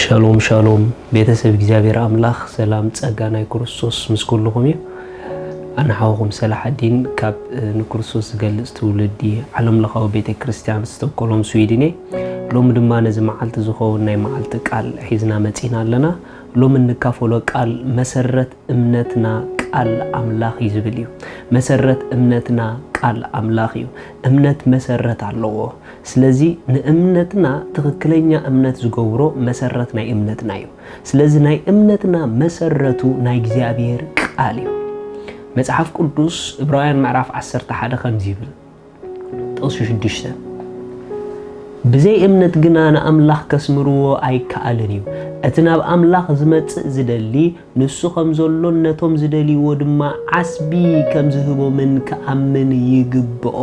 ሻሎም ሻሎም ቤተሰብ እግዚአብሔር አምላክ ሰላም ጸጋናይ ክርስቶስ ምስኩልኩም እዩ አንሐውኩም ሰላሐዲን ካብ ንክርስቶስ ዝገልጽ ትውልዲ ዓለም ለኻው ቤተ ክርስቲያን ስቶክሆልም ስዊድን ሎም ድማ ነዚ መዓልቲ ዝኸውን ናይ መዓልቲ ቃል ሒዝና መጺና ኣለና ሎም እንካፈሎ ቃል መሰረት እምነትና ቃል አምላኽ ይዝብል እዩ መሰረት እምነትና ቃል አምላኽ እዩ እምነት መሰረት ኣለዎ ስለዚ ንእምነትና ትክክለኛ እምነት ዝገብሮ መሰረት ናይ እምነትና እዩ ስለዚ ናይ እምነትና መሰረቱ ናይ እግዚአብሔር ቃል እዩ መጽሐፍ ቅዱስ ዕብራውያን ምዕራፍ 11 ከም ዝብል ጥቅስ 6 ብዘይ እምነት ግና ንአምላኽ ከስምርዎ ኣይከኣልን እዩ እቲ ናብ አምላኽ ዝመጽእ ዝደሊ ንሱ ከም ዘሎ ነቶም ዝደሊዎ ድማ ዓስቢ ከም ዝህቦምን ከኣምን ይግብኦ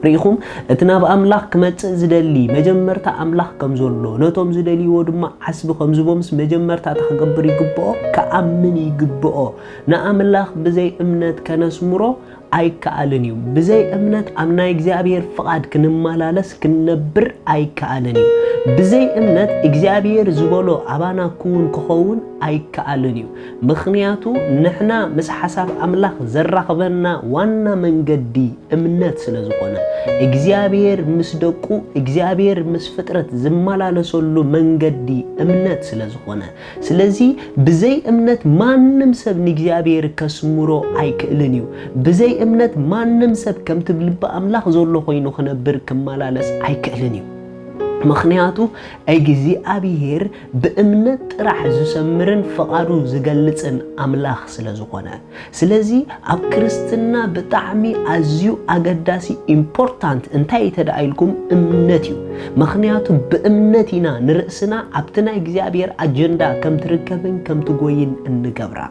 ሪኢኹም እቲ ናብ አምላኽ ክመጽእ ዝደሊ መጀመርታ አምላኽ ከም ዘሎ ነቶም ዝደሊዎ ድማ ዓስቢ ከም ዝህቦምስ መጀመርታ ተኽገብር ይግብኦ ከኣምን ይግብኦ ንአምላኽ ብዘይ እምነት ከነስምሮ ኣይከኣልን እዩ ብዘይ እምነት አምና እግዚአብሔር ፍቃድ ክንመላለስ ክንነብር ኣይከኣልን እዩ ብዘይ እምነት እግዚአብሔር ዝበሎ አባና ኩን ክኸውን ኣይከኣልን እዩ ምክንያቱ ንሕና ምስ ሓሳብ አምላኽ ዘራኽበና ዋና መንገዲ እምነት ስለዝኾነ እግዚአብሔር ምስ ደቁ እግዚአብሔር ምስ ፍጥረት ዝመላለሰሉ መንገዲ እምነት ስለዝኾነ ስለዚ ብዘይ እምነት ማንም ሰብ ንእግዚአብሔር ከስምሮ ኣይክእልን እዩ ብዘይ እምነት ማንም ሰብ ከም ትብልባ አምላኽ ዘሎ ኮይኑ ክነብር ክመላለስ ኣይክእልን እዩ ምክንያቱ እግዚአብሔር በእምነት ጥራሕ ዝሰምርን ፍቃዱ ዝገልጽን አምላኽ ስለዝኾነ ስለዚ ኣብ ክርስትና ብጣዕሚ ኣዝዩ አገዳሲ ኢምፖርታንት እንታይ ተዳኢልኩም እምነት እዩ ምክንያቱ በእምነት ኢና ንርእስና ኣብቲ ናይ እግዚአብሔር አጀንዳ ከም ትርከብን ከም ትጎይን እንገብራ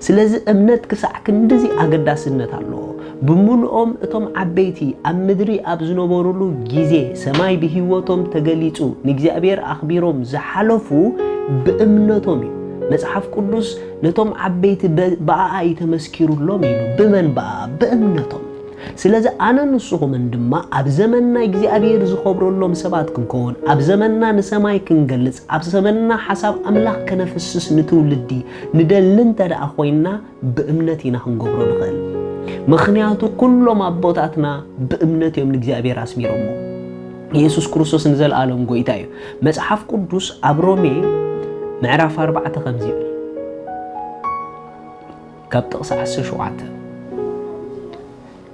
ስለዚ እምነት ክሳዕ ክንድዚ አገዳስነት ኣለዎ ብምሉኦም እቶም ዓበይቲ ኣብ ምድሪ ኣብ ዝነበሩሉ ጊዜ ሰማይ ብህይወቶም ተገሊጹ ንእግዚአብሔር ኣኽቢሮም ዝሓለፉ በእምነቶም እዩ መጽሐፍ ቅዱስ ነቶም ዓበይቲ በኣይ ተመስኪሩሎም ኢሉ በመን በእምነቶም ስለዚ ኣነ ንስኹም ድማ ኣብ ዘመንና እግዚአብሔር ዝኸብረሎም ሰባት ክንከውን ኣብ ዘመንና ንሰማይ ክንገልጽ ኣብ ዘመንና ሓሳብ አምላኽ ከነፍስስ ንትውልዲ ንደልን ተደኣ ኮይና በእምነት ኢና ክንገብሮ ንኽእል ምክንያቱ ኩሎም አቦታትና በእምነት እዮም ንእግዚአብሔር አስሚሮሞ ኢየሱስ ክርስቶስ ንዘለዓለም ጎይታ እዩ መጽሐፍ ቅዱስ ኣብ ሮሜ ምዕራፍ 4 ከም ዝብል ካብ ጥቅስ 17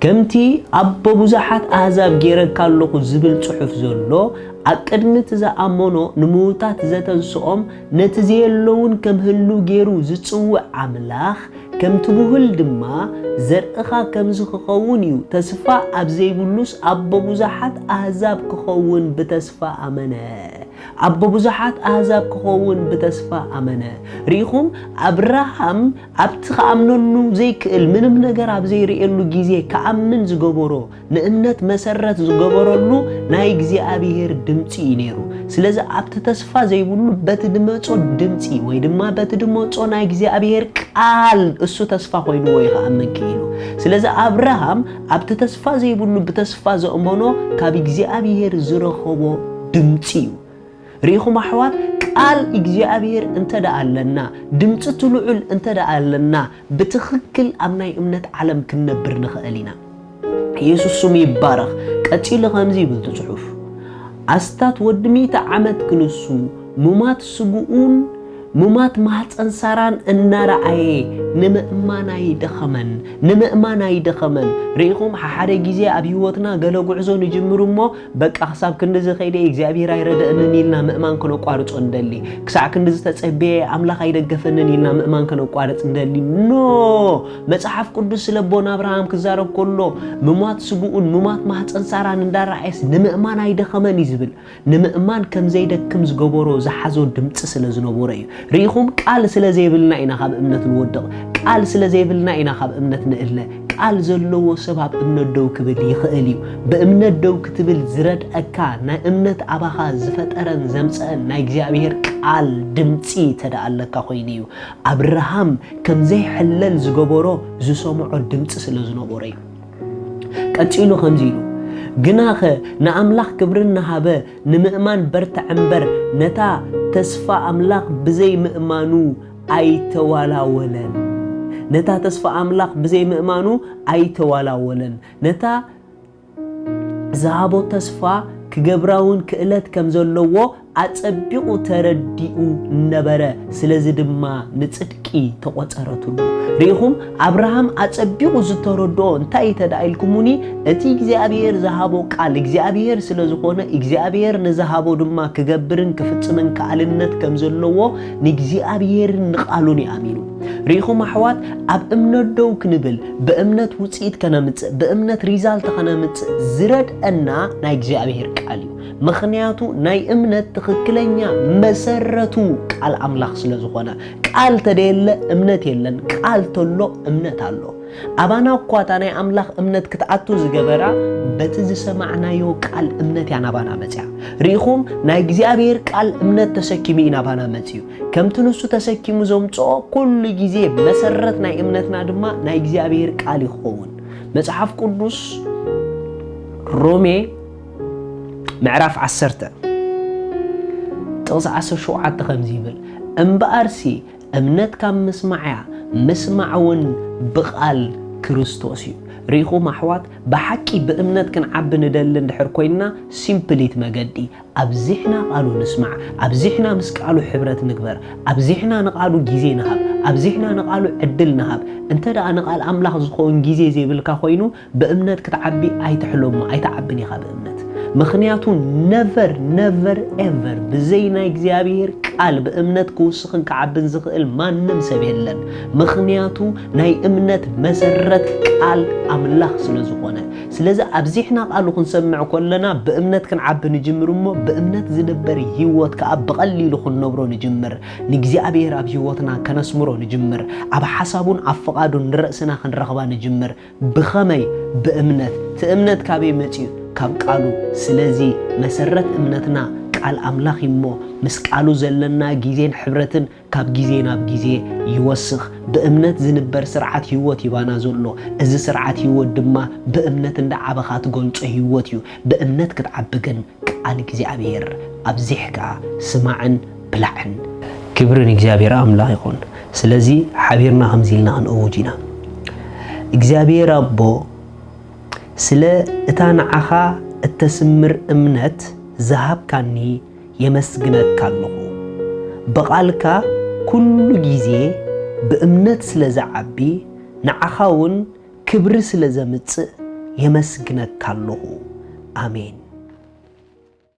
ከምቲ አቦ ብዙሓት አሕዛብ ጌረካ ኣለኹ ዝብል ጽሑፍ ዘሎ ኣቅድሚት ዝኣመኖ ንሙታት ዘተንስኦም ነቲ ዘየለውን ከም ህሉ ገይሩ ዝጽውዕ አምላኽ ከም ትብህል ድማ ዘርእኻ ከም ዝኽኸውን እዩ ተስፋ ኣብ ዘይብሉስ አቦ ብዙሓት አሕዛብ ክኸውን ብተስፋ ኣመነ አቦ ብዙሓት አሕዛብ ክኸውን ብተስፋ ኣመነ ሪኢኹም አብርሃም ኣብቲ ከኣምነሉ ዘይክእል ምንም ነገር ኣብ ዘይርእየሉ ጊዜ ከኣምን ዝገበሮ ንእምነት መሰረት ዝገበረሉ ናይ እግዚአብሔር ድምፂ እዩ ነይሩ ስለዚ ኣብቲ ተስፋ ዘይብሉ በቲ ድመጾ ድምፂ ወይ ድማ በቲ ድመጾ ናይ እግዚአብሔር ቃል እሱ ተስፋ ኮይኑዎ ይኸኣምን ክኢሉ ስለዚ አብርሃም ኣብቲ ተስፋ ዘይብሉ ብተስፋ ዘእመኖ ካብ እግዚአብሔር ዝረኸቦ ድምፂ እዩ ሪኢኹም ኣሕዋት ቃል እግዚአብሔር እንተዳ ኣለና ድምፂ ትልዑል እንተዳ ኣለና ብትኽክል ኣብ ናይ እምነት ዓለም ክንነብር ንኽእል ኢና ኢየሱስ ስሙ ይባረኽ ቀፂሉ ከምዚ ይብል ጽሑፍ ኣስታት ወዲ 100 ዓመት ክንሱ ሙማት ስጉኡን ሙማት ማህፀን ሳራን እናረአየ ንምእማናይ ደኸመን ሪኢኹም ሓደ ጊዜ ኣብ ህይወትና ገለ ጉዕዞ ንጅምሩ እሞ በቃ ክሳብ ክንድዚ ኸይደ እግዚአብሔር ኣይረድአንን ኢልና ምእማን ከነቋርጾ እንደሊ ክሳዕ ክንድዚ ተጸበየ አምላኽ ኣይደገፈንን ኢልና ምእማን ከነቋርጽ እንደሊ ኖ መጽሐፍ ቅዱስ ስለ ኣቦና አብርሃም ክዛረብ ከሎ ሙማት ስጉኡን ሙማት ማህፀን ሳራን እንዳረአየስ ንምእማናይ ደኸመን ይዝብል ንምእማን ከም ዘይደክም ዝገበሮ ዝሓዞ ድምፂ ስለ ዝነበረ እዩ ሪኢኹም ቃል ስለ ዘይብልና ኢና ካብ እምነት ንወድቕ ቃል ስለ ዘይብልና ኢና ካብ እምነት ንእለ ቃል ዘለዎ ሰብ ኣብ እምነት ደው ክብል ይኽእል እዩ በእምነት ደው ክትብል ዝረድአካ ናይ እምነት ኣባኻ ዝፈጠረን ዘምፀአን ናይ እግዚአብሔር ቃል ድምፂ ተዳኣለካ ኮይኑ እዩ አብርሃም ከም ዘይሕለል ዝገበሮ ዝሰምዖ ድምፂ ስለ ዝነበረ እዩ ቀፂሉ ከምዚ ኢሉ ግናኸ ንአምላኽ ክብርን ሃበ ንምእማን በርትዕ እምበር ነታ تسفى أملاق بزي مؤمانو أي توالولن نتا تسفى أملاق بزي مؤمانو أي توالولن نتا زهابو تسفى كجبراون كإلت كم زلوا أتبعو ترديو نبرة سلزي دما نتصدقي تقوترتلو ريهم أبراهام أتبعو زتردو انتاي تدعيلكموني اتي إجزابير زهابو قال إجزابير سلزقونا إجزابير نزهابو دما كجبرن كفتسمن كعلنت كم زلوا نجزابير نقالوني آمينو ريهم أحوات أب أمنت دوك نبل بأمنت وصيت كنامت بأمنت ريزالت كنامت زرد أنا نجزابير قاليو مخنياتو ناي أمنت تخكلنيا مسرتو قال أملاخ سلزقونا قال تدل أمنت يلن قال تلو أمنت الله أبانا قواتاني أملاخ أمنت كتعطو زجبرا بتز سمعنا يو قال أمنت يعني أبانا متيا ريخوم نايجزي أبير قال أمنت تسكيمين أبانا متيو كم تنسو تسكيمو زومتو كل جزي مسرت ناي أمنتنا دما نايجزي أبير قال يخون مصحف قدوس رومي معرف عسرته توزع عسر شو عاد تخمزيبل أمبارسي أمنت كم مسمعون بقال كريستوسي ريخو محوات بحكي بأمنت كان عب ندلن دحر كوينا سيمبليت مجدي أبزحنا قالوا نسمع أبزحنا مسكالو حبرة نكبر أبزحنا نقالو جيزي نهب أبزحنا نقالو عدل نهب انت دا نقال أملاح زخون جيزي زي بالكا خوينو بأمنت كتعبي أي تحلوم أي تعبني خاب أمنت مخنياتو never ever بزينا إجزابير قال بأمنت كوسخن كعبن زخيل ما نمسب يلن مخنياتو ناي أمنت مسرت قال أملاخ سلزقونا سلزا أبزيحنا قالو خنسمع كلنا بأمنت كن عب نجمر بأمنت زنبر هيوت كأب بقليلو خن نبرو نجمر نجزابير أب هيوتنا كنسمرو نجمر أب حسابون أفقادو نرأسنا خن رغبا نجمر بخمي بأمنت تأمنت كابي متيو كاب قالو سلازي مسرت أمنتنا قال أملاخ يمو مس قالو زلنا جيزين حبرتن كاب جيزينا بجيزي يوسخ بأمنت زنبر سرعات هيوت يبانا زولو إذا سرعات هيوت دما بأمنت ندع عبخات قلت هيوت يو بأمنت كتعبقن قال جيزي عبير أبزيحكا سماعن بلعن كبرن إجزابير أملاخ يخون سلازي حبيرنا همزيلنا عن أوجينا إجزابير أبو سلا اتان عخا التسمر امنت ذهب كاني يمسجنك كالله بقالك كل جيزي بامنت سلا زعبي نعخاون كبر سلا زمت يمسجنك كالله آمين